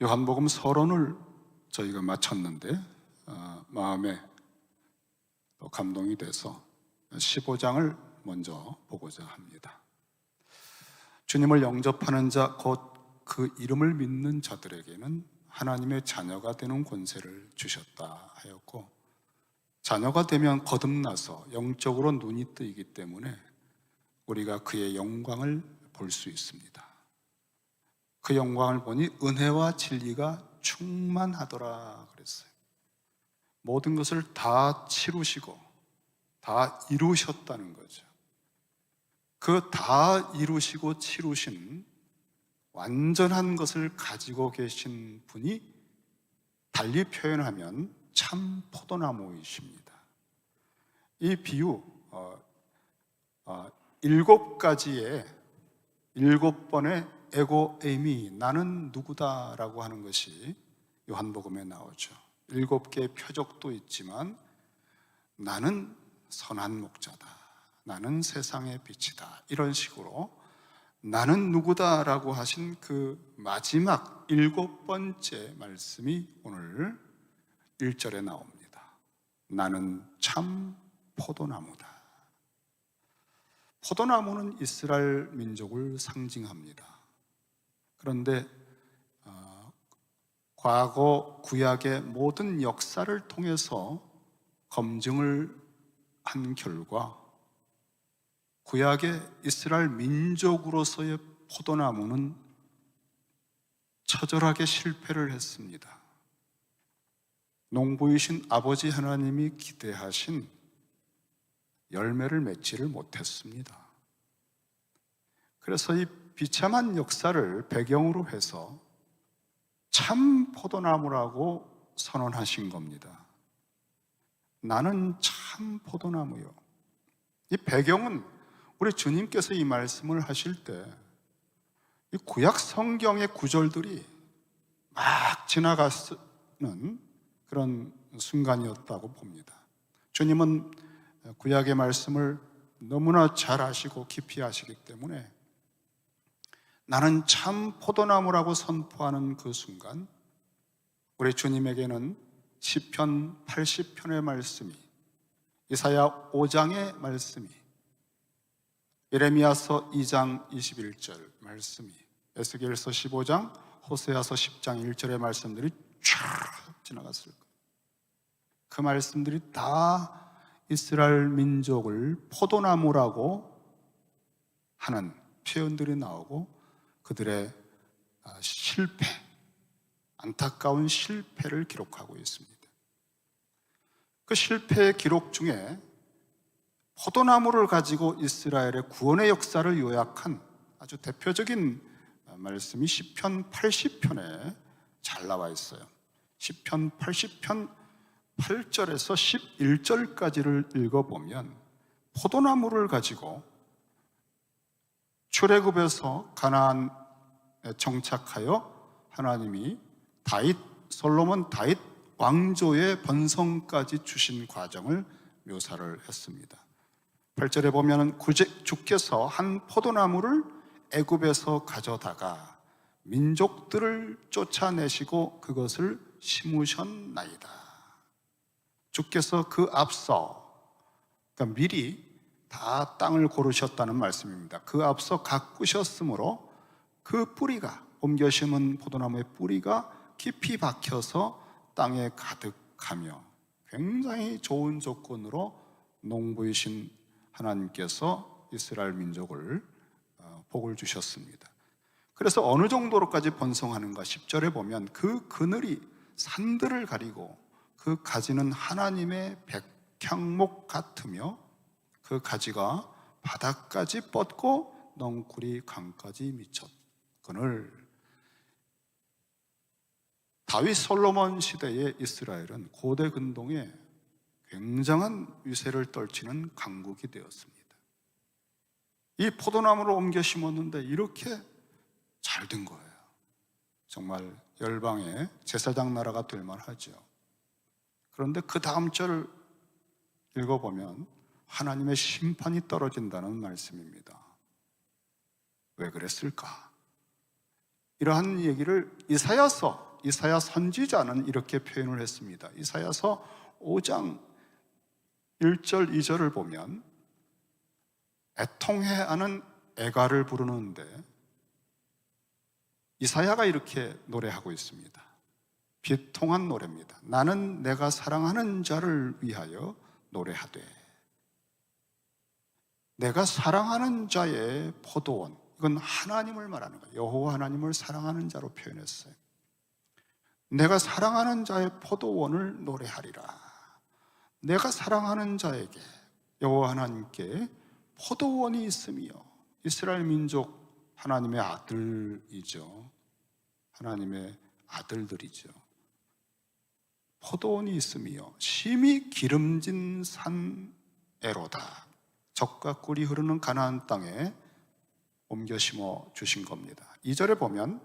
요한복음 서론을 저희가 마쳤는데 마음에 또 감동이 돼서 15장을 먼저 보고자 합니다. 주님을 영접하는 자, 곧 그 이름을 믿는 자들에게는 하나님의 자녀가 되는 권세를 주셨다 하였고, 자녀가 되면 거듭나서 영적으로 눈이 뜨이기 때문에 우리가 그의 영광을 볼 수 있습니다. 그 영광을 보니 은혜와 진리가 충만하더라 그랬어요. 모든 것을 다 치루시고 다 이루셨다는 거죠. 그 다 이루시고 치루신 완전한 것을 가지고 계신 분이 달리 표현하면 참 포도나무이십니다. 이 비유 7가지의 7번의 에고 에이미, 나는 누구다라고 하는 것이 요한복음에 나오죠. 7개의 표적도 있지만 나는 선한 목자다, 나는 세상의 빛이다, 이런 식으로 나는 누구다라고 하신 그 마지막 7번째 말씀이 오늘 1절에 나옵니다. 나는 참 포도나무다. 포도나무는 이스라엘 민족을 상징합니다. 그런데 과거 구약의 모든 역사를 통해서 검증을 한 결과 구약의 이스라엘 민족으로서의 포도나무는 처절하게 실패를 했습니다. 농부이신 아버지 하나님이 기대하신 열매를 맺지를 못했습니다. 그래서 이 비참한 역사를 배경으로 해서 참 포도나무라고 선언하신 겁니다. 나는 참 포도나무요. 이 배경은 우리 주님께서 이 말씀을 하실 때 이 구약 성경의 구절들이 막 지나가는 그런 순간이었다고 봅니다. 주님은 구약의 말씀을 너무나 잘 아시고 깊이 아시기 때문에 나는 참 포도나무라고 선포하는 그 순간, 우리 주님에게는 시편 80편의 말씀이, 이사야 5장의 말씀이, 예레미야서 2장 21절 말씀이, 에스겔서 15장, 호세아서 10장 1절의 말씀들이 쫙 지나갔을 거예요. 그 말씀들이 다 이스라엘 민족을 포도나무라고 하는 표현들이 나오고 그들의 실패, 안타까운 실패를 기록하고 있습니다. 그 실패의 기록 중에 포도나무를 가지고 이스라엘의 구원의 역사를 요약한 아주 대표적인 말씀이 시편 80편에 잘 나와 있어요. 시편 80편 8절에서 11절까지를 읽어보면 포도나무를 가지고 출애굽에서 가나안에 정착하여 하나님이 솔로몬 다윗 왕조의 번성까지 주신 과정을 묘사를 했습니다. 8절에 보면 주께서 한 포도나무를 애굽에서 가져다가 민족들을 쫓아내시고 그것을 심으셨나이다. 주께서 그 앞서, 그러니까 미리 다 땅을 고르셨다는 말씀입니다. 그 앞서 가꾸셨으므로 그 뿌리가, 옮겨 심은 포도나무의 뿌리가 깊이 박혀서 땅에 가득하며, 굉장히 좋은 조건으로 농부이신 하나님께서 이스라엘 민족을 복을 주셨습니다. 그래서 어느 정도로까지 번성하는가, 10절에 보면 그 그늘이 산들을 가리고 그 가지는 하나님의 백향목 같으며 그 가지가 바닥까지 뻗고 넝쿨이 강까지 미쳤거늘. 다윗 솔로몬 시대의 이스라엘은 고대 근동에 굉장한 위세를 떨치는 강국이 되었습니다. 이 포도나무를 옮겨 심었는데 이렇게 잘 된 거예요. 정말 열방의 제사장 나라가 될 만하죠. 그런데 그 다음 절을 읽어보면 하나님의 심판이 떨어진다는 말씀입니다. 왜 그랬을까? 이러한 얘기를 이사야서 이사야 선지자는 이렇게 표현을 했습니다. 이사야서 5장 1절 2절을 보면 애통해하는 애가를 부르는데 이사야가 이렇게 노래하고 있습니다. 비통한 노래입니다. 나는 내가 사랑하는 자를 위하여 노래하되, 내가 사랑하는 자의 포도원, 이건 하나님을 말하는 거예요. 여호와 하나님을 사랑하는 자로 표현했어요. 내가 사랑하는 자의 포도원을 노래하리라. 내가 사랑하는 자에게, 여호와 하나님께 포도원이 있으며, 이스라엘 민족 하나님의 아들이죠. 하나님의 아들들이죠. 포도원이 있으며 심히 기름진 산에로다. 젖과 꿀이 흐르는 가나안 땅에 옮겨 심어 주신 겁니다. 2절에 보면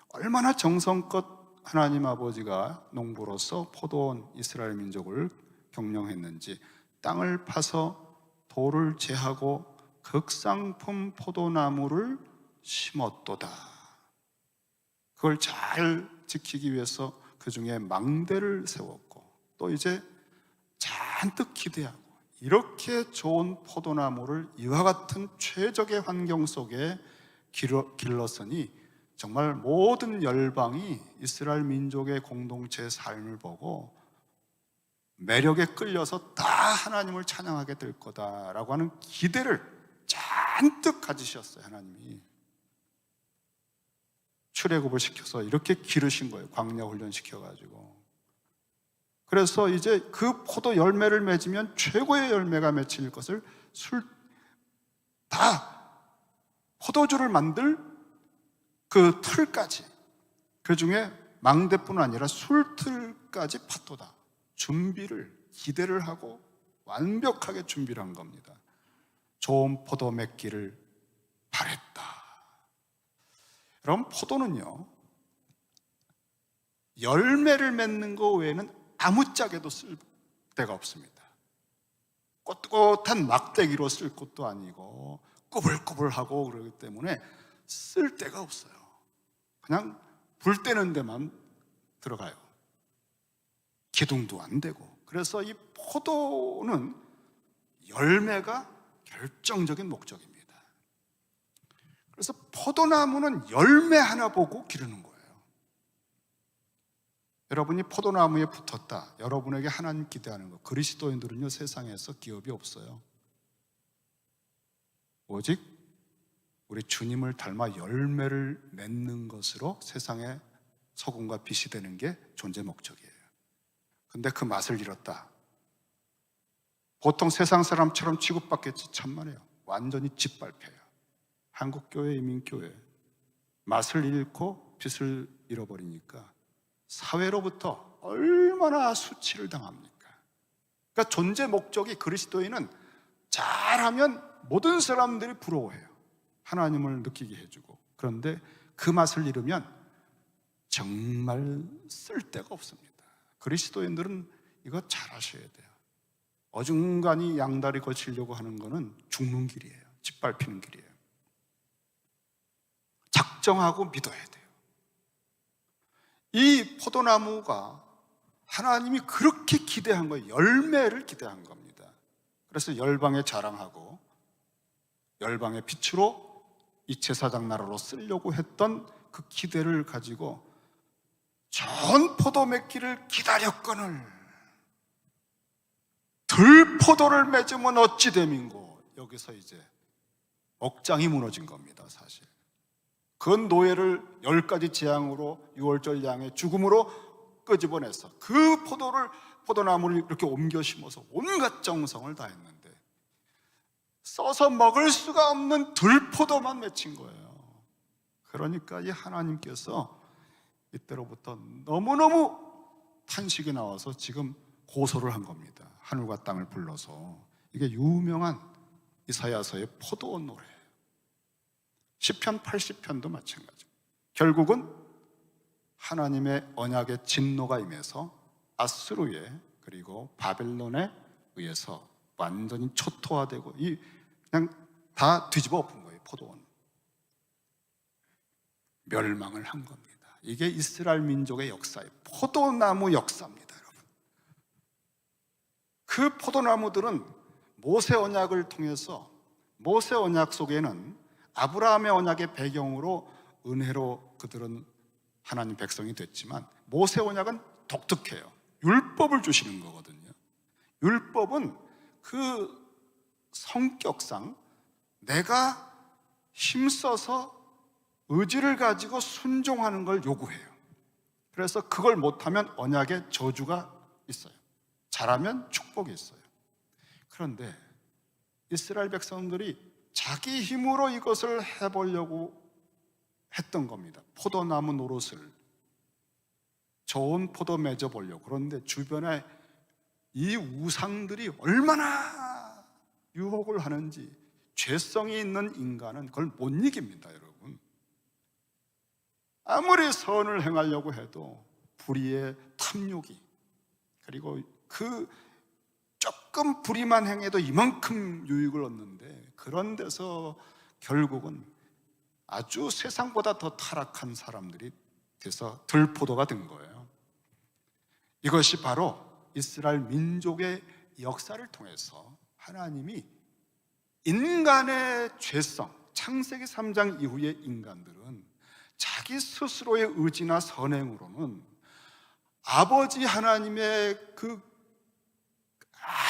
얼마나 정성껏 하나님 아버지가 농부로서 포도원 이스라엘 민족을 경영했는지, 땅을 파서 돌을 제하고 극상품 포도나무를 심었도다. 그걸 잘 지키기 위해서 그 중에 망대를 세웠고, 또 이제 잔뜩 기대하고, 이렇게 좋은 포도나무를 이와 같은 최적의 환경 속에 길렀으니 정말 모든 열방이 이스라엘 민족의 공동체의 삶을 보고 매력에 끌려서 다 하나님을 찬양하게 될 거다라고 하는 기대를 잔뜩 가지셨어요. 하나님이 출애굽을 시켜서 이렇게 기르신 거예요. 광야 훈련 시켜가지고. 그래서 이제 그 포도 열매를 맺으면 최고의 열매가 맺힐 것을 포도주를 만들 그 틀까지, 그 중에 망대뿐 아니라 술틀까지 팠도다. 기대를 하고 완벽하게 준비를 한 겁니다. 좋은 포도 맺기를 바랬다. 여러분, 포도는요, 열매를 맺는 거 외에는 아무짝에도 쓸 데가 없습니다. 꼿꼿한 막대기로 쓸 것도 아니고 꾸불꾸불하고 그러기 때문에 쓸 데가 없어요. 그냥 불 떼는 데만 들어가요. 기둥도 안 되고. 그래서 이 포도는 열매가 결정적인 목적입니다. 그래서 포도나무는 열매 하나 보고 기르는 거예요. 여러분이 포도나무에 붙었다, 여러분에게 하나님 기대하는 거. 그리스도인들은요, 세상에서 기업이 없어요. 오직 우리 주님을 닮아 열매를 맺는 것으로 세상에 소금과 빛이 되는 게 존재 목적이에요. 근데 그 맛을 잃었다. 보통 세상 사람처럼 취급받겠지 천만에요. 완전히 짓밟혀요. 한국교회, 이민교회 맛을 잃고 빛을 잃어버리니까 사회로부터 얼마나 수치를 당합니까? 그러니까 존재 목적이, 그리스도인은 잘하면 모든 사람들이 부러워해요. 하나님을 느끼게 해주고. 그런데 그 맛을 잃으면 정말 쓸데가 없습니다. 그리스도인들은 이거 잘 하셔야 돼요. 어중간히 양다리 거치려고 하는 거는 죽는 길이에요. 짓밟히는 길이에요. 작정하고 믿어야 돼요. 이 포도나무가 하나님이 그렇게 기대한 거예요. 열매를 기대한 겁니다. 그래서 열방에 자랑하고 열방의 빛으로 이채사장 나라로 쓰려고 했던 그 기대를 가지고 좋은 포도 맺기를 기다렸거늘 들포도를 맺으면 어찌 됨인고. 여기서 이제 억장이 무너진 겁니다. 사실 그 노예를 10가지 재앙으로, 6월절 양의 죽음으로 끄집어내서 그 포도나무를 이렇게 옮겨 심어서 온갖 정성을 다했는데 써서 먹을 수가 없는 들포도만 맺힌 거예요. 그러니까 이 하나님께서 이때로부터 너무너무 탄식이 나와서 지금 고소를 한 겁니다. 하늘과 땅을 불러서. 이게 유명한 이사야서의 포도원 노래예요. 시편 80편도 마찬가지. 결국은 하나님의 언약의 진노가 임해서 아수르에, 그리고 바벨론에 의해서 완전히 초토화되고 그냥 다 뒤집어 엎은 거예요. 포도원 멸망을 한 겁니다. 이게 이스라엘 민족의 역사예요. 포도나무 역사입니다, 여러분. 그 포도나무들은 모세 언약을 통해서, 모세 언약 속에는 아브라함의 언약의 배경으로 은혜로 그들은 하나님 백성이 됐지만, 모세 언약은 독특해요. 율법을 주시는 거거든요. 율법은 그 성격상 내가 힘써서 의지를 가지고 순종하는 걸 요구해요. 그래서 그걸 못하면 언약의 저주가 있어요. 잘하면 축복이 있어요. 그런데 이스라엘 백성들이 자기 힘으로 이것을 해보려고 했던 겁니다. 포도나무 노릇을, 좋은 포도 맺어보려고. 그런데 주변에 이 우상들이 얼마나 유혹을 하는지, 죄성이 있는 인간은 그걸 못 이깁니다, 여러분. 아무리 선을 행하려고 해도 불의의 탐욕이, 그리고 그 조금 불의만 행해도 이만큼 유익을 얻는데, 그런 데서 결국은 아주 세상보다 더 타락한 사람들이 돼서 들포도가 된 거예요. 이것이 바로 이스라엘 민족의 역사를 통해서 하나님이 인간의 죄성, 창세기 3장 이후의 인간들은 자기 스스로의 의지나 선행으로는 아버지 하나님의 그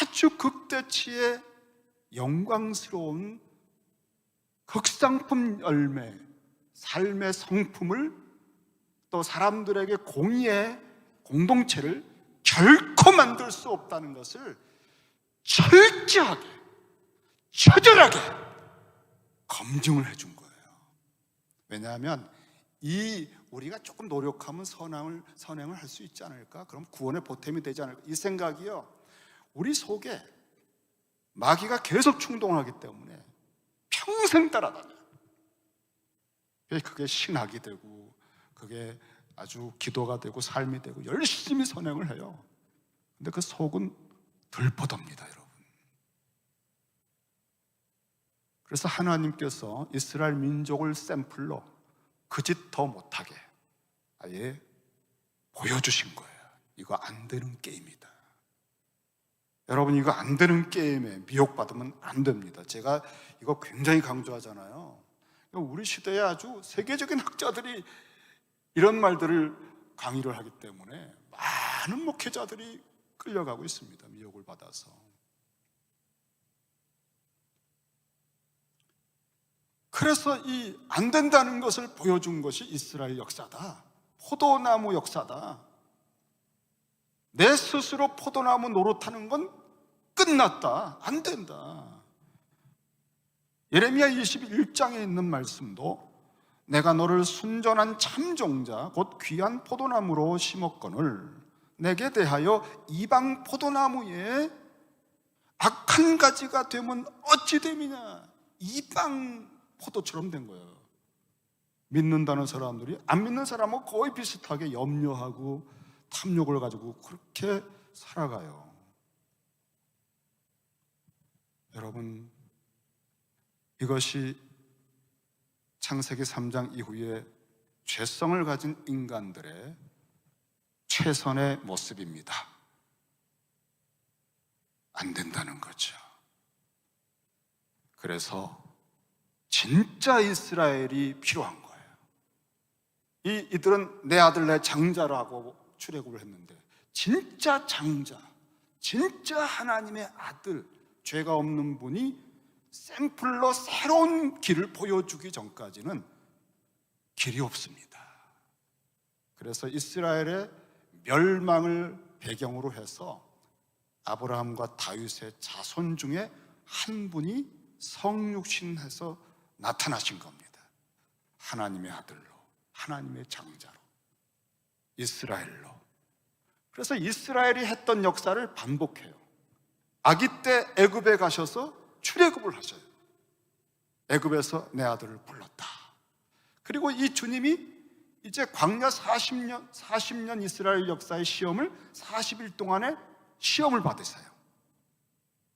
아주 극대치의 영광스러운 극상품 열매, 삶의 성품을, 또 사람들에게 공의의 공동체를 결코 만들 수 없다는 것을 철저하게, 처절하게 검증을 해준 거예요. 왜냐하면 우리가 조금 노력하면 선행을 할 수 있지 않을까? 그럼 구원의 보탬이 되지 않을까? 이 생각이요, 우리 속에 마귀가 계속 충동하기 때문에 평생 따라다녀요. 그게 신학이 되고, 그게 아주 기도가 되고 삶이 되고 열심히 선행을 해요. 근데 그 속은 들포도입니다, 여러분. 그래서 하나님께서 이스라엘 민족을 샘플로 그 짓 더 못하게 아예 보여주신 거예요. 이거 안 되는 게임이다. 여러분, 이거 안 되는 게임에 미혹받으면 안 됩니다. 제가 이거 굉장히 강조하잖아요. 우리 시대에 아주 세계적인 학자들이 이런 말들을 강의를 하기 때문에 많은 목회자들이 끌려가고 있습니다. 미혹을 받아서. 그래서 이 안 된다는 것을 보여준 것이 이스라엘 역사다. 포도나무 역사다. 내 스스로 포도나무 노릇하는 건 끝났다. 안 된다. 예레미야 21장에 있는 말씀도 내가 너를 순전한 참종자 곧 귀한 포도나무로 심었거늘 내게 대하여 이방 포도나무에 악한 가지가 되면 어찌 됨이냐. 이방 포도처럼 된 거예요. 믿는다는 사람들이 안 믿는 사람하고 거의 비슷하게 염려하고 탐욕을 가지고 그렇게 살아가요. 여러분, 이것이 창세기 3장 이후에 죄성을 가진 인간들의 최선의 모습입니다. 안 된다는 거죠. 그래서 진짜 이스라엘이 필요한 거예요. 이들은 내 아들 내 장자라고 출애굽을 했는데, 진짜 장자, 진짜 하나님의 아들, 죄가 없는 분이 샘플로 새로운 길을 보여주기 전까지는 길이 없습니다. 그래서 이스라엘의 멸망을 배경으로 해서 아브라함과 다윗의 자손 중에 한 분이 성육신해서 나타나신 겁니다. 하나님의 아들로, 하나님의 장자로, 이스라엘로. 그래서 이스라엘이 했던 역사를 반복해요. 아기 때 애굽에 가셔서 출애굽을 하셔요. 애굽에서 내 아들을 불렀다. 그리고 이 주님이 이제 광야 40년 이스라엘 역사의 시험을 40일 동안의 시험을 받으세요.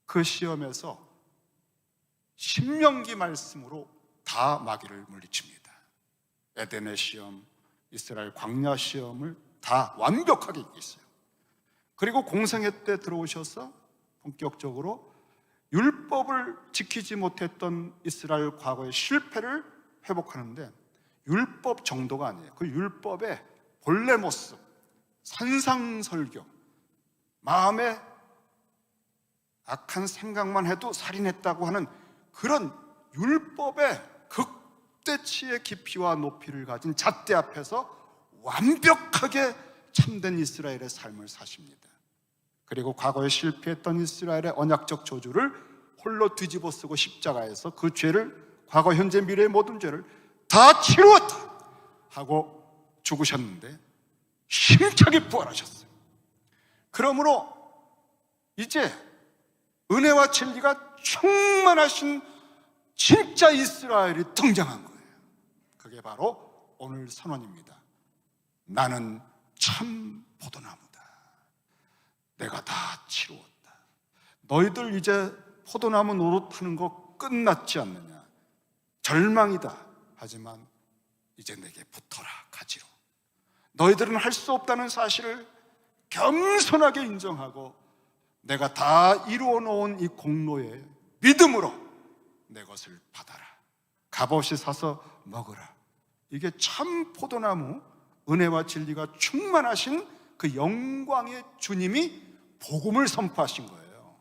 그 시험에서 신명기 말씀으로 다 마귀를 물리칩니다. 에덴의 시험, 이스라엘 광야 시험을 다 완벽하게 이겼어요. 그리고 공생애 때 들어오셔서 본격적으로 율법을 지키지 못했던 이스라엘 과거의 실패를 회복하는데, 율법 정도가 아니에요. 그 율법의 본래 모습, 산상설교, 마음에 악한 생각만 해도 살인했다고 하는 그런 율법의 극대치의 깊이와 높이를 가진 잣대 앞에서 완벽하게 참된 이스라엘의 삶을 사십니다. 그리고 과거에 실패했던 이스라엘의 언약적 저주를 홀로 뒤집어 쓰고 십자가에서 그 죄를, 과거, 현재, 미래의 모든 죄를 다 치루었다 하고 죽으셨는데 힘차게 부활하셨어요. 그러므로 이제 은혜와 진리가 충만하신 진짜 이스라엘이 등장한 거예요. 그게 바로 오늘 선언입니다. 나는 참 포도나무다. 내가 다 치루었다. 너희들 이제 포도나무 노릇하는 거 끝났지 않느냐? 절망이다. 하지만 이제 내게 붙어라, 가지로. 너희들은 할 수 없다는 사실을 겸손하게 인정하고 내가 다 이루어 놓은 이 공로에 믿음으로 내 것을 받아라. 값없이 사서 먹으라. 이게 참 포도나무, 은혜와 진리가 충만하신 그 영광의 주님이 복음을 선포하신 거예요.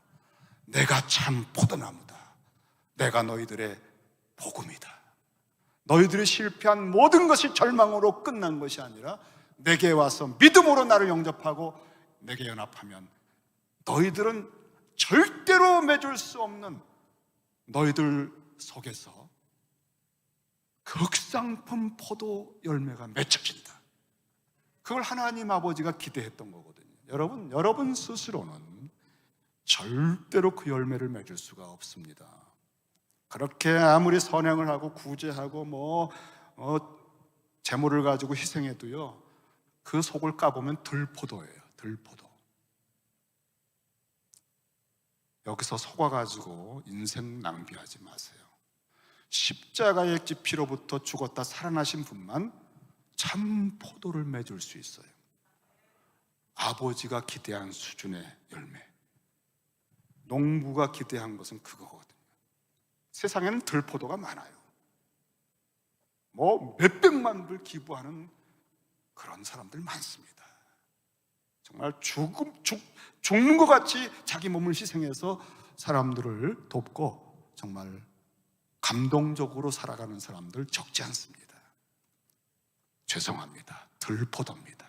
내가 참 포도나무다. 내가 너희들의 복음이다. 너희들이 실패한 모든 것이 절망으로 끝난 것이 아니라 내게 와서 믿음으로 나를 영접하고 내게 연합하면 너희들은 절대로 맺을 수 없는, 너희들 속에서 극상품 포도 열매가 맺혀진다. 그걸 하나님 아버지가 기대했던 거거든요. 여러분 스스로는 절대로 그 열매를 맺을 수가 없습니다. 그렇게 아무리 선행을 하고 구제하고 재물을 가지고 희생해도요, 그 속을 까보면 들포도예요. 들포도. 여기서 속아가지고 인생 낭비하지 마세요. 십자가의 피로부터 죽었다 살아나신 분만 참 포도를 맺을 수 있어요. 아버지가 기대한 수준의 열매. 농부가 기대한 것은 그거거든요. 세상에는 들포도가 많아요. 몇백만 불 기부하는 그런 사람들 많습니다. 정말 죽는 것 같이 자기 몸을 희생해서 사람들을 돕고 정말 감동적으로 살아가는 사람들 적지 않습니다. 죄송합니다. 들포도입니다.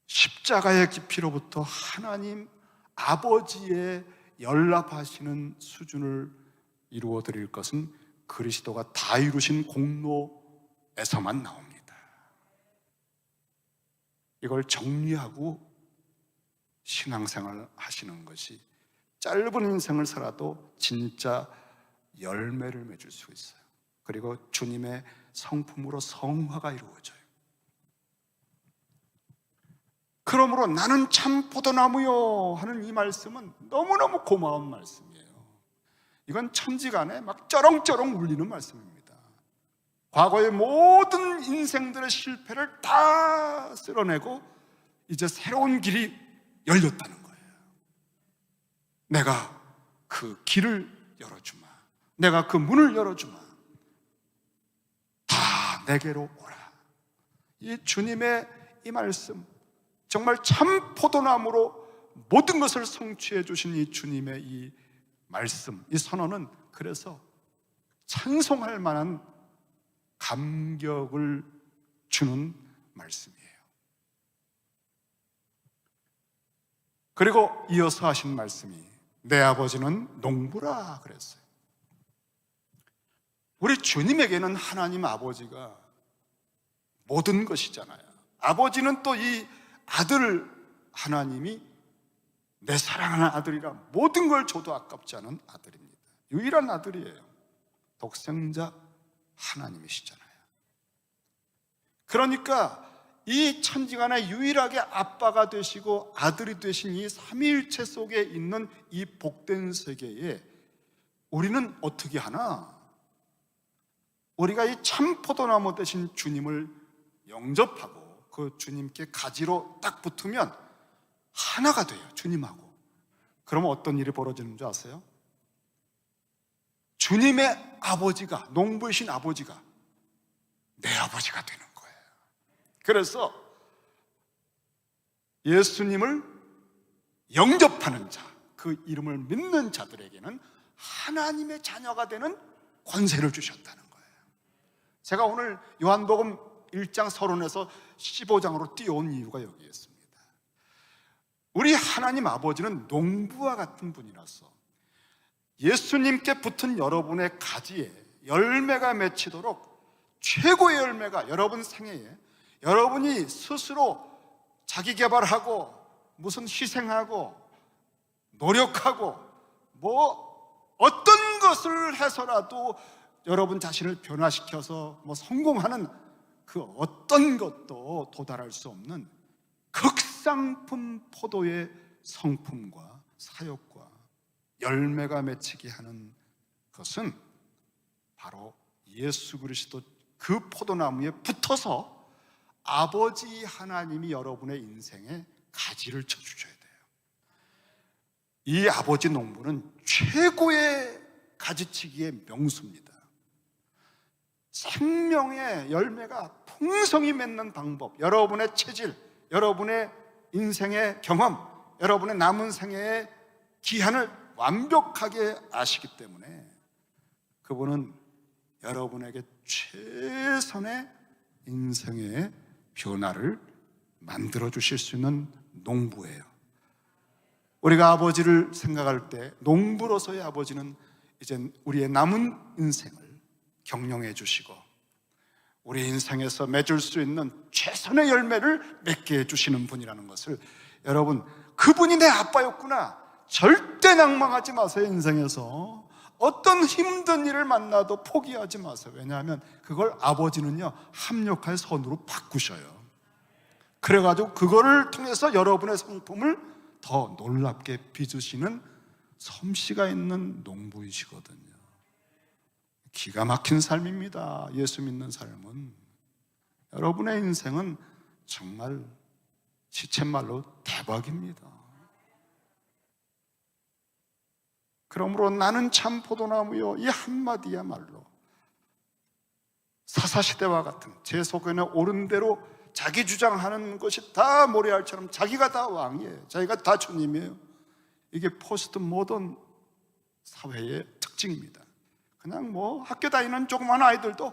십자가의 깊이로부터 하나님 아버지의 연락하시는 수준을 이루어 드릴 것은 그리스도가 다 이루신 공로에서만 나옵니다. 이걸 정리하고 신앙생활 하시는 것이 짧은 인생을 살아도 진짜 열매를 맺을 수 있어요. 그리고 주님의 성품으로 성화가 이루어져요. 그러므로 나는 참 포도나무요 하는 이 말씀은 너무너무 고마운 말씀이에요. 이건 천지간에 막 쩌렁쩌렁 울리는 말씀입니다. 과거의 모든 인생들의 실패를 다 쓸어내고 이제 새로운 길이 열렸다는 거예요. 내가 그 길을 열어주마. 내가 그 문을 열어주마. 다 내게로 오라. 이 주님의 이 말씀, 정말 참 포도나무로 모든 것을 성취해 주신 이 주님의 이 말씀, 이 선언은 그래서 찬송할 만한 감격을 주는 말씀이에요. 그리고 이어서 하신 말씀이 내 아버지는 농부라 그랬어요. 우리 주님에게는 하나님 아버지가 모든 것이잖아요. 아버지는 또 이 아들 하나님이 내 사랑하는 아들이라 모든 걸 줘도 아깝지 않은 아들입니다. 유일한 아들이에요. 독생자 하나님이시잖아요. 그러니까 이 천지간에 유일하게 아빠가 되시고 아들이 되신 이 삼위일체 속에 있는 이 복된 세계에 우리는 어떻게 하나? 우리가 이 참 포도나무 되신 주님을 영접하고 그 주님께 가지로 딱 붙으면 하나가 돼요, 주님하고. 그러면 어떤 일이 벌어지는 줄 아세요? 주님의 아버지가, 농부이신 아버지가 내 아버지가 되는 거예요. 그래서 예수님을 영접하는 자, 그 이름을 믿는 자들에게는 하나님의 자녀가 되는 권세를 주셨다는 거예요. 제가 오늘 요한복음 1장 서론에서 15장으로 띄워온 이유가 여기에 있습니다. 우리 하나님 아버지는 농부와 같은 분이라서 예수님께 붙은 여러분의 가지에 열매가 맺히도록 최고의 열매가 여러분 생애에 여러분이 스스로 자기 개발하고 무슨 희생하고 노력하고 뭐 어떤 것을 해서라도 여러분 자신을 변화시켜서 뭐 성공하는 그 어떤 것도 도달할 수 없는 극상품 포도의 성품과 사역과 열매가 맺히게 하는 것은 바로 예수 그리스도 그 포도나무에 붙어서 아버지 하나님이 여러분의 인생에 가지를 쳐주셔야 돼요. 이 아버지 농부는 최고의 가지치기의 명수입니다. 생명의 열매가 풍성히 맺는 방법, 여러분의 체질, 여러분의 인생의 경험, 여러분의 남은 생애의 기한을 완벽하게 아시기 때문에 그분은 여러분에게 최선의 인생의 변화를 만들어 주실 수 있는 농부예요. 우리가 아버지를 생각할 때 농부로서의 아버지는 이제 우리의 남은 인생을 격려해 주시고 우리 인생에서 맺을 수 있는 최선의 열매를 맺게 해주시는 분이라는 것을, 여러분, 그분이 내 아빠였구나, 절대 낭망하지 마세요. 인생에서 어떤 힘든 일을 만나도 포기하지 마세요. 왜냐하면 그걸 아버지는요 합력할 선으로 바꾸셔요. 그래가지고 그거를 통해서 여러분의 성품을 더 놀랍게 빚으시는 솜씨가 있는 농부이시거든요. 기가 막힌 삶입니다. 예수 믿는 삶은. 여러분의 인생은 정말 시쳇말로 대박입니다. 그러므로 나는 참 포도나무요, 이 한마디야말로 사사시대와 같은, 제 속에는 옳은 대로 자기 주장하는 것이 다 모래알처럼 자기가 다 왕이에요, 자기가 다 주님이에요. 이게 포스트 모던 사회의 특징입니다. 그냥 뭐 학교 다니는 조그만 아이들도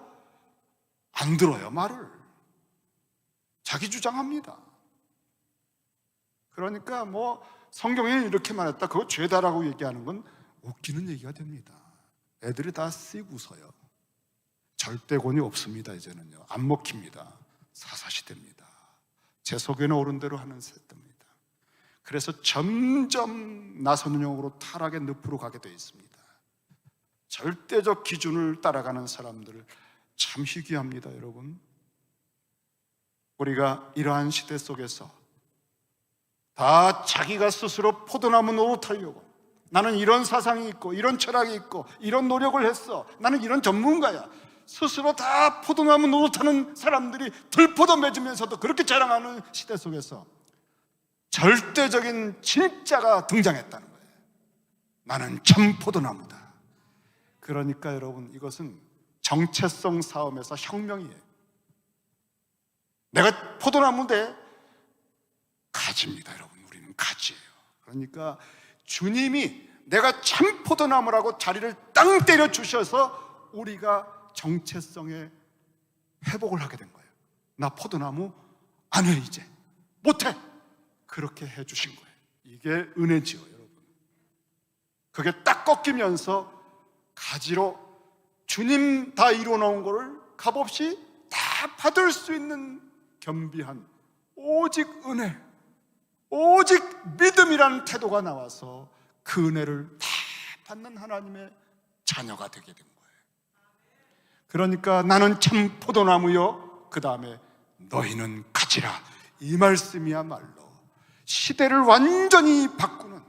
안 들어요, 말을. 자기 주장합니다. 그러니까 뭐 성경에 이렇게 말했다, 그거 죄다라고 얘기하는 건 웃기는 얘기가 됩니다. 애들이 다 씩 웃어요. 절대권이 없습니다. 이제는요 안 먹힙니다. 사사시대입니다. 제 속에는 옳은 대로 하는 세대입니다. 그래서 점점 나선 영역으로 타락의 늪으로 가게 되어 있습니다. 절대적 기준을 따라가는 사람들을 참 희귀합니다. 여러분, 우리가 이러한 시대 속에서 다 자기가 스스로 포도나무 노릇하려고, 나는 이런 사상이 있고 이런 철학이 있고 이런 노력을 했어, 나는 이런 전문가야, 스스로 다 포도나무 노릇하는 사람들이 들포도 맺으면서도 그렇게 자랑하는 시대 속에서 절대적인 진짜가 등장했다는 거예요. 나는 참 포도나무다. 그러니까 여러분, 이것은 정체성 싸움에서 혁명이에요. 내가 포도나무인데 가지입니다. 여러분, 우리는 가지예요. 그러니까 주님이 내가 참 포도나무라고 자리를 땅 때려 주셔서 우리가 정체성의 회복을 하게 된 거예요. 나 포도나무 안 해, 이제 못해, 그렇게 해주신 거예요. 이게 은혜지요, 여러분. 그게 딱 꺾이면서 가지로 주님 다 이루어놓은 거를 값없이 다 받을 수 있는 겸비한 오직 은혜, 오직 믿음이라는 태도가 나와서 그 은혜를 다 받는 하나님의 자녀가 되게 된 거예요. 그러니까 나는 참 포도나무요, 그 다음에 너희는 가지라, 이 말씀이야말로 시대를 완전히 바꾸는,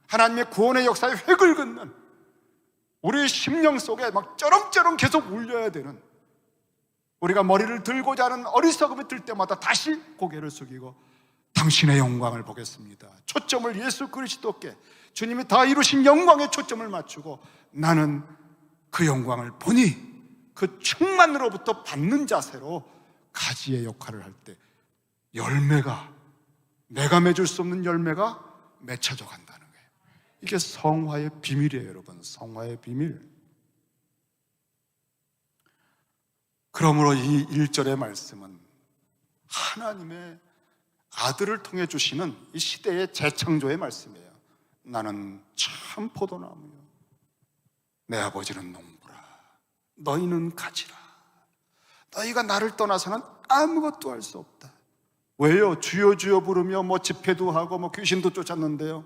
하나님의 구원의 역사에 획을 긋는, 우리의 심령 속에 막 쩌렁쩌렁 계속 울려야 되는, 우리가 머리를 들고자 하는 어리석음이 들 때마다 다시 고개를 숙이고 당신의 영광을 보겠습니다. 초점을 예수 그리스도께, 주님이 다 이루신 영광에 초점을 맞추고 나는 그 영광을 보니 그 충만으로부터 받는 자세로 가지의 역할을 할 때 열매가, 내가 맺을 수 없는 열매가 맺혀져 간다는 거예요. 이게 성화의 비밀이에요, 여러분. 성화의 비밀. 그러므로 이 1절의 말씀은 하나님의 아들을 통해 주시는 이 시대의 재창조의 말씀이에요. 나는 참 포도나무요, 내 아버지는 농부라. 너희는 가지라. 너희가 나를 떠나서는 아무것도 할 수 없다. 왜요? 주여 주여 부르며 집회도 하고 귀신도 쫓았는데요.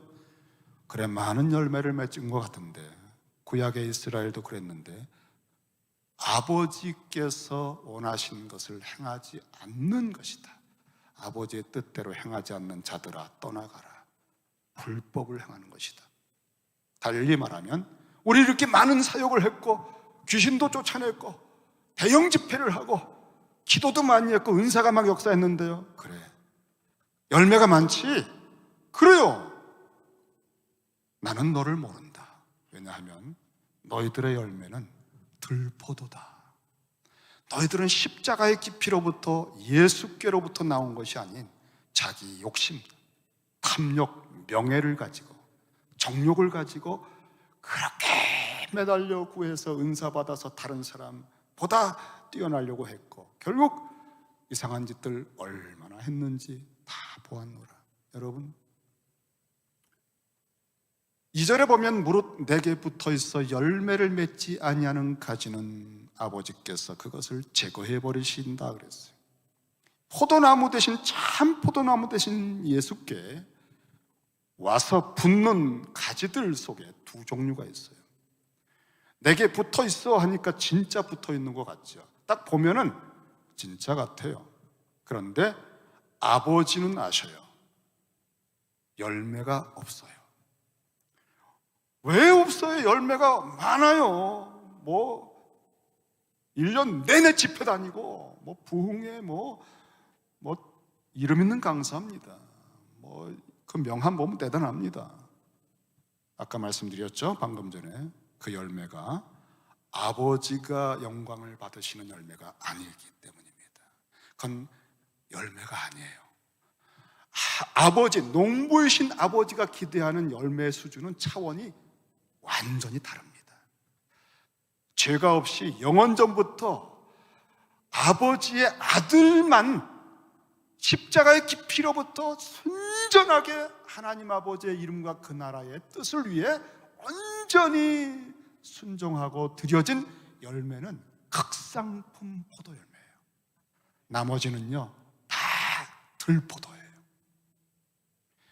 그래, 많은 열매를 맺은 것 같은데, 구약의 이스라엘도 그랬는데 아버지께서 원하신 것을 행하지 않는 것이다. 아버지의 뜻대로 행하지 않는 자들아 떠나가라. 불법을 행하는 것이다. 달리 말하면 우리 이렇게 많은 사역을 했고 귀신도 쫓아냈고 대형 집회를 하고 기도도 많이 했고 은사가 막 역사했는데요, 그래, 열매가 많지? 그래요. 나는 너를 모른다. 왜냐하면 너희들의 열매는 들포도다. 너희들은 십자가의 깊이로부터 예수께로부터 나온 것이 아닌 자기 욕심, 탐욕, 명예를 가지고 정욕을 가지고 그렇게 매달려 구해서 은사받아서 다른 사람보다 뛰어나려고 했고 결국 이상한 짓들 얼마나 했는지 다 보았노라. 여러분, 2절에 보면 무릇 내게 붙어있어 열매를 맺지 아니하는 가지는 아버지께서 그것을 제거해 버리신다 그랬어요. 포도나무 대신, 참 포도나무 대신 예수께 와서 붙는 가지들 속에 두 종류가 있어요. 내게 붙어있어 하니까 진짜 붙어있는 것 같죠. 딱 보면은 진짜 같아요. 그런데 아버지는 아셔요. 열매가 없어요. 왜 없어요? 열매가 많아요. 1년 내내 집회 다니고 부흥회 이름 있는 강사입니다. 그 명함 보면 대단합니다. 아까 말씀드렸죠, 방금 전에. 그 열매가 아버지가 영광을 받으시는 열매가 아니기 때문입니다. 그건 열매가 아니에요. 아버지, 농부이신 아버지가 기대하는 열매의 수준은 차원이 완전히 다릅니다. 죄가 없이 영원전부터 아버지의 아들만 십자가의 깊이로부터 순전하게 하나님 아버지의 이름과 그 나라의 뜻을 위해 완전히 순종하고 드려진 열매는 극상품 포도 열매예요. 나머지는요 다 들포도예요.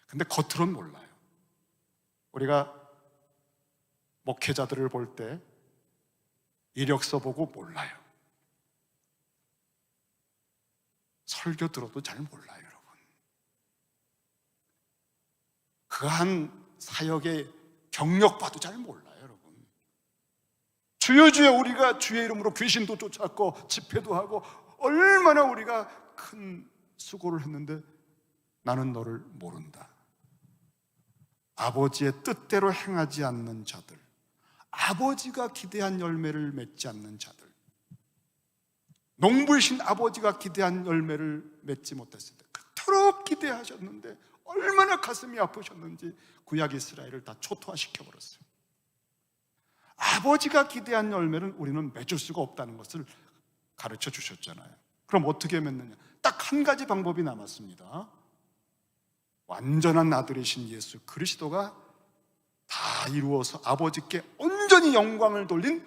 근데 겉으로는 몰라요. 우리가 목회자들을 볼 때 이력서 보고 몰라요. 설교 들어도 잘 몰라요, 여러분. 그 한 사역의 경력 봐도 잘 몰라요, 여러분. 주여 주여 우리가 주의 이름으로 귀신도 쫓았고 집회도 하고 얼마나 우리가 큰 수고를 했는데 나는 너를 모른다. 아버지의 뜻대로 행하지 않는 자들, 아버지가 기대한 열매를 맺지 않는 자들, 농부이신 아버지가 기대한 열매를 맺지 못했을 때 그토록 기대하셨는데 얼마나 가슴이 아프셨는지 구약 이스라엘을 다 초토화시켜버렸어요. 아버지가 기대한 열매는 우리는 맺을 수가 없다는 것을 가르쳐 주셨잖아요. 그럼 어떻게 맺느냐? 딱 한 가지 방법이 남았습니다. 완전한 아들이신 예수 그리스도가 다 이루어서 아버지께 온전히 영광을 돌린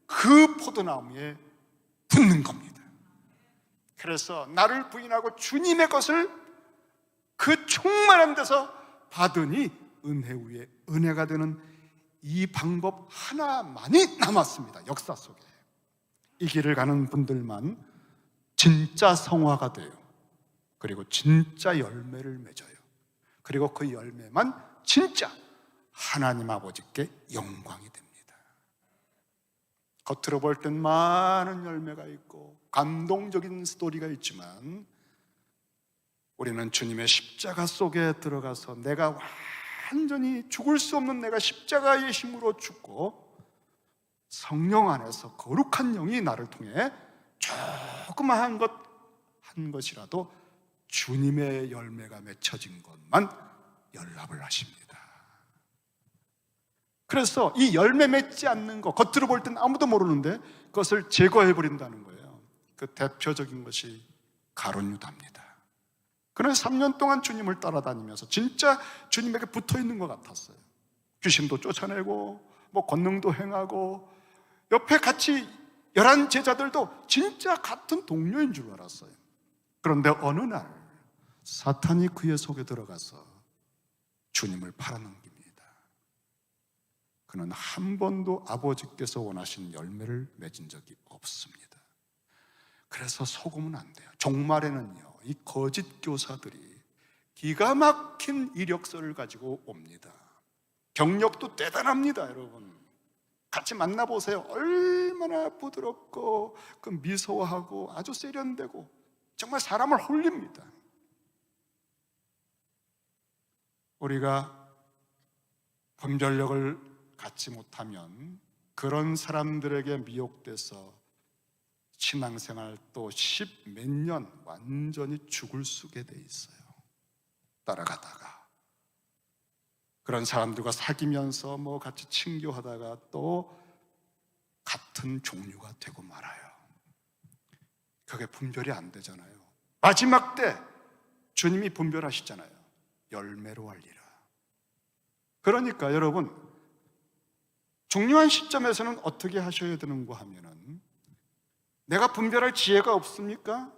그 포도나무에 붙는 겁니다. 그래서 나를 부인하고 주님의 것을 그 충만한 데서 받으니 은혜 위에 은혜가 되는 이 방법 하나만이 남았습니다. 역사 속에. 이 길을 가는 분들만 진짜 성화가 돼요. 그리고 진짜 열매를 맺어요. 그리고 그 열매만 진짜 하나님 아버지께 영광이 됩니다. 겉으로 볼 땐 많은 열매가 있고 감동적인 스토리가 있지만 우리는 주님의 십자가 속에 들어가서 내가 완전히 죽을 수 없는 내가 십자가의 힘으로 죽고 성령 안에서 거룩한 영이 나를 통해 조그마한 한 것이라도 주님의 열매가 맺혀진 것만 연락을 하십니다. 그래서 이 열매 맺지 않는 것, 겉으로 볼 때는 아무도 모르는데 그것을 제거해버린다는 거예요. 그 대표적인 것이 가룟 유다입니다. 그는 3년 동안 주님을 따라다니면서 진짜 주님에게 붙어있는 것 같았어요. 귀신도 쫓아내고 뭐 권능도 행하고 옆에 같이 11 제자들도 진짜 같은 동료인 줄 알았어요. 그런데 어느 날 사탄이 그의 속에 들어가서 주님을 팔아넘깁니다. 그는 한 번도 아버지께서 원하신 열매를 맺은 적이 없습니다. 그래서 속으면 안 돼요. 종말에는요, 이 거짓 교사들이 기가 막힌 이력서를 가지고 옵니다. 경력도 대단합니다, 여러분. 같이 만나보세요. 얼마나 부드럽고 그 미소하고 아주 세련되고 정말 사람을 홀립니다. 우리가 분별력을 갖지 못하면 그런 사람들에게 미혹돼서 신앙생활 또 10 몇 년 완전히 죽을 쓰게 돼 있어요. 따라가다가 그런 사람들과 사귀면서 뭐 같이 친교하다가 또 같은 종류가 되고 말아요. 그게 분별이 안 되잖아요. 마지막 때 주님이 분별하시잖아요. 열매로 알리라. 그러니까 여러분, 중요한 시점에서는 어떻게 하셔야 되는가 하면은, 내가 분별할 지혜가 없습니까?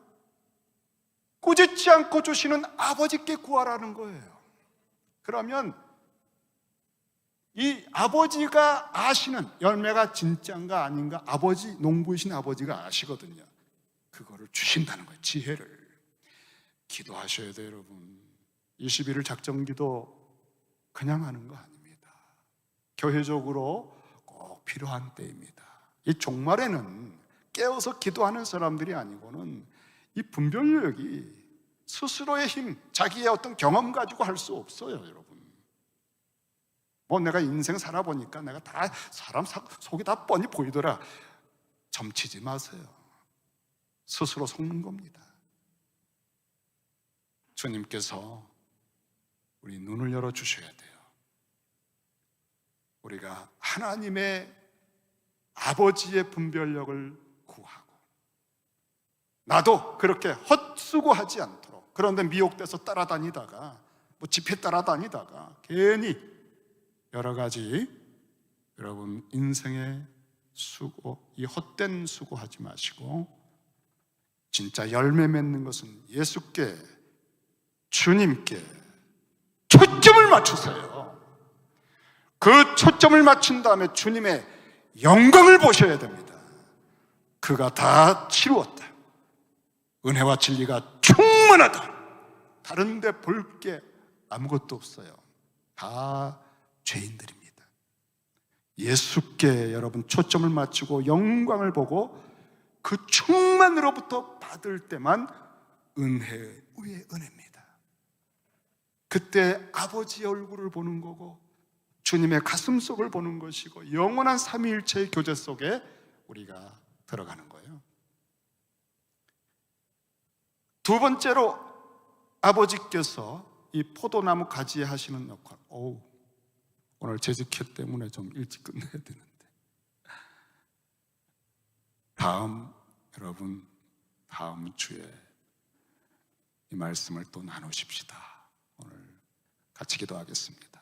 꾸짖지 않고 주시는 아버지께 구하라는 거예요. 그러면 이 아버지가 아시는 열매가 진짜인가 아닌가, 아버지, 농부이신 아버지가 아시거든요. 그거를 주신다는 거예요. 지혜를. 기도하셔야 돼요, 여러분. 21일 작정기도 그냥 하는 거 아닙니다. 교회적으로 꼭 필요한 때입니다. 이 종말에는 깨어서 기도하는 사람들이 아니고는 이 분별력이 스스로의 힘, 자기의 어떤 경험 가지고 할 수 없어요, 여러분. 뭐 내가 인생 살아보니까 내가 다 사람 속이 다 뻔히 보이더라. 점치지 마세요. 스스로 속는 겁니다. 주님께서 우리 눈을 열어주셔야 돼요. 우리가 하나님의 아버지의 분별력을 구하고, 나도 그렇게 헛수고하지 않도록. 그런데 미혹돼서 따라다니다가 뭐 집회 따라다니다가 괜히 여러 가지 여러분 인생의 수고, 이 헛된 수고하지 마시고 진짜 열매 맺는 것은 예수께, 주님께 초점을 맞추세요. 그 초점을 맞춘 다음에 주님의 영광을 보셔야 됩니다. 그가 다 치루었다. 은혜와 진리가 충만하다. 다른 데 볼 게 아무것도 없어요. 다 죄인들입니다. 예수께 여러분 초점을 맞추고 영광을 보고 그 충만으로부터 받을 때만 은혜 위에 은혜입니다. 그때 아버지의 얼굴을 보는 거고 주님의 가슴 속을 보는 것이고 영원한 삼위일체의 교제 속에 우리가 들어가는 거예요. 두 번째로 아버지께서 이 포도나무 가지에 하시는 역할. 오늘 재직회 때문에 좀 일찍 끝내야 되는데 여러분 다음 주에 이 말씀을 또 나누십시다. 오늘 같이 기도하겠습니다.